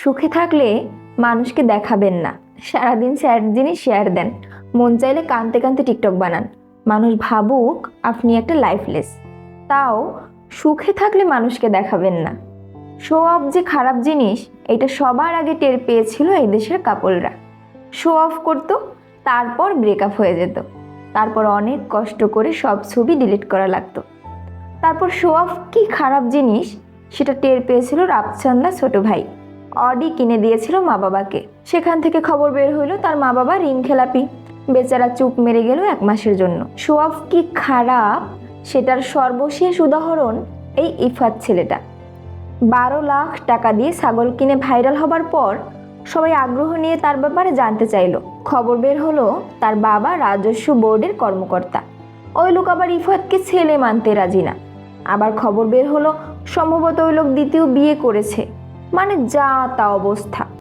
সুখে থাকলে মানুষকে দেখাবেন না, সারাদিন স্যাড জিনিস শেয়ার দেন, মন চাইলে কাঁদতে কাঁদতে টিকটক বানান, মানুষ ভাবুক আপনি একটা লাইফলেস। তাও সুখে থাকলে মানুষকে দেখাবেন না। শো অফ যে খারাপ জিনিস এটা সবার আগে টের পেয়েছিল এই দেশের কাপলরা। শো অফ করতো, তারপর ব্রেকআপ হয়ে যেত, তারপর অনেক কষ্ট করে সব ছবি ডিলিট করা লাগতো। তারপর শো অফ কি খারাপ জিনিস সেটা টের পেয়েছিল রাফসান্দা ছোট ভাই। অডি কিনে দিয়েছিল মা বাবাকে, সেখান থেকে খবর বের হইলো তার মা বাবা ঋণ খেলাপি। বেচারা চুপ মেরে গেল 1 মাসের জন্য। শো অফ কি খারাপ সেটার সর্বশেষ উদাহরণ এই ইফাত ছেলেটা। 12 লাখ টাকা দিয়ে ছাগল কিনে ভাইরাল হবার পর সবাই আগ্রহ নিয়ে তার ব্যাপারে জানতে চাইলো। খবর বের হলো তার বাবা রাজস্ব বোর্ডের কর্মকর্তা। ওই লোক আবার ইফাতকে ছেলে মানতে রাজি না। আবার খবর বের হলো সম্ভবত ওই লোক দ্বিতীয় বিয়ে করেছে। মানে যা তা অবস্থা।